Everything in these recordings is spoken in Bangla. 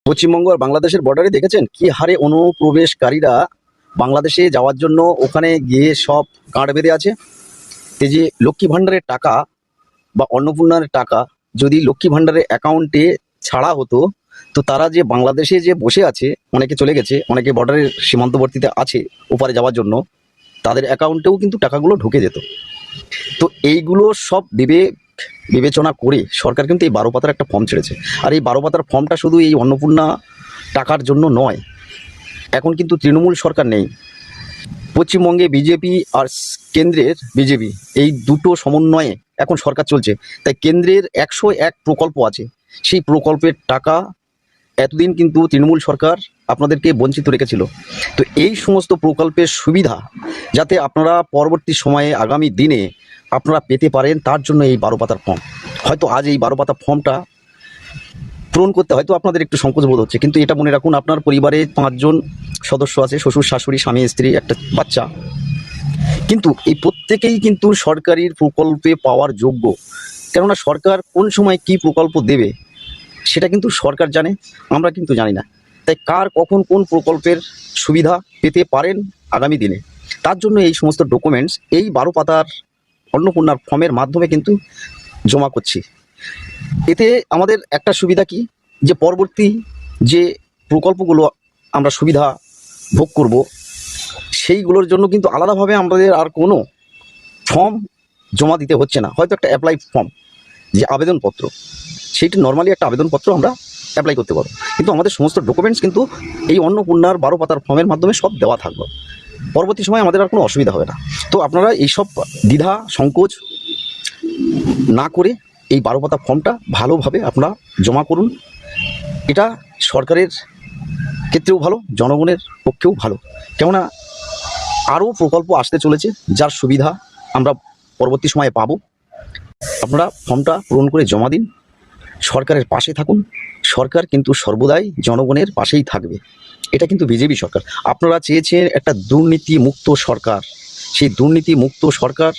পশ্চিমবঙ্গ আর বাংলাদেশের বর্ডারে দেখেছেন কি হারে অনুপ্রবেশকারীরা বাংলাদেশে যাওয়ার জন্য ওখানে গিয়ে সব গাঁড় বেঁধে আছে। এই যে লক্ষ্মী ভাণ্ডারের টাকা বা অন্নপূর্ণার টাকা যদি লক্ষ্মী ভাণ্ডারের অ্যাকাউন্টে ছাড়া হতো, তো তারা যে বাংলাদেশে যে বসে আছে, অনেকে চলে গেছে, অনেকে বর্ডারের সীমান্তবর্তীতে আছে ওপারে যাওয়ার জন্য, তাদের অ্যাকাউন্টেও কিন্তু টাকাগুলো ঢুকে যেত। তো এইগুলো সব বিবেচনা করে সরকার কিন্তু এই 12 পাতার একটা ফর্ম ছেড়েছে। আর এই 12 পাতার ফর্মটা শুধু এই অন্নপূর্ণা টাকার জন্য নয়। এখন কিন্তু তৃণমূল সরকার নেই, পশ্চিমবঙ্গে বিজেপি আর কেন্দ্রের বিজেপি, এই দুটো সমন্বয়ে এখন সরকার চলছে। তাই কেন্দ্রের 101 প্রকল্প আছে, সেই প্রকল্পের টাকা এতদিন কিন্তু তৃণমূল সরকার আপনাদেরকে বঞ্চিত রেখেছিল। তো এই সমস্ত প্রকল্পের সুবিধা যাতে আপনারা পরবর্তী সময়ে আগামী দিনে আপনারা পেতে পারেন, তার জন্য এই 12 পাতার ফর্ম। হয়তো আজ এই 12 পাতা ফর্মটা পূরণ করতে হয়তো আপনাদের একটু সংকোচ বোধ হচ্ছে, কিন্তু এটা মনে রাখুন, আপনার পরিবারে 5 জন সদস্য আছে, শ্বশুর শাশুড়ি স্বামী স্ত্রী একটা বাচ্চা, কিন্তু এই প্রত্যেকেই কিন্তু সরকারি প্রকল্পে পাওয়ার যোগ্য। কেননা সরকার কোন সময় কি প্রকল্প দেবে সেটা কিন্তু সরকার জানে, আমরা কিন্তু জানি না। তাই কার কখন কোন প্রকল্পের সুবিধা পেতে পারেন আগামী দিনে, তার জন্য এই সমস্ত ডকুমেন্টস এই 12 পাতার অন্নপূর্ণার ফর্মের মাধ্যমে কিন্তু জমা করছি। এতে আমাদের একটা সুবিধা কি, যে পরবর্তী যে প্রকল্পগুলো আমরা সুবিধা ভোগ করব, সেইগুলোর জন্য কিন্তু আলাদাভাবে আমাদের আর কোনো ফর্ম জমা দিতে হচ্ছে না। হয়তো একটা অ্যাপ্লাই ফর্ম, যে আবেদনপত্র, সেইটা নর্মালি একটা আবেদনপত্র আমরা অ্যাপ্লাই করতে পারবো, কিন্তু আমাদের সমস্ত ডকুমেন্টস কিন্তু এই অন্নপূর্ণার 12 পাতার ফর্মের মাধ্যমে সব দেওয়া থাকবে। পরবর্তী সময় আমাদের আর কোনো অসুবিধা হবে না। তো আপনারা এইসব দ্বিধা সংকোচ না করে এই 12 পাতা ফর্মটা ভালোভাবে আপনারা জমা করুন। এটা সরকারের ক্ষেত্রেও ভালো, জনগণের পক্ষেও ভালো। কেননা আরও প্রকল্প আসতে চলেছে, যার সুবিধা আমরা পরবর্তী সময়ে পাবো। আপনারা ফর্মটা পূরণ করে জমা দিন, সরকারের পাশে থাকুন। সরকার কিন্তু সর্বদাই জনগণের পাশেই থাকবে। এটা কিন্তু বিজেপি সরকার। আপনারা চেয়েছেন একটা দুর্নীতিমুক্ত সরকার, সেই দুর্নীতিমুক্ত সরকার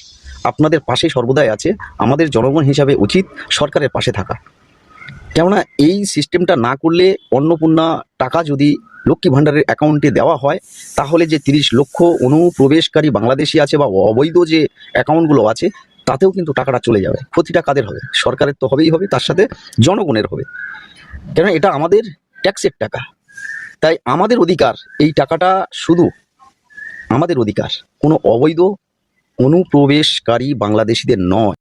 আপনাদের পাশে সর্বদাই আছে। আমাদের জনগণ হিসাবে উচিত সরকারের পাশে থাকা। কেননা এই সিস্টেমটা না করলে, অন্নপূর্ণা টাকা যদি লক্ষ্মী ভাণ্ডারের অ্যাকাউন্টে দেওয়া হয়, তাহলে যে 30 লক্ষ অনুপ্রবেশকারী বাংলাদেশি আছে বা অবৈধ যে অ্যাকাউন্টগুলো আছে, তাতেও কিন্তু টাকাটা চলে যাবে। ক্ষতিটা কাদের হবে? সরকারের তো হবেই হবে, তার সাথে জনগণের হবে। কেননা এটা আমাদের ট্যাক্সের টাকা। তাই আমাদের অধিকার, এই টাকাটা শুধু আমাদের অধিকার, কোনো অবৈধ অনুপ্রবেশকারী বাংলাদেশিদের নয়।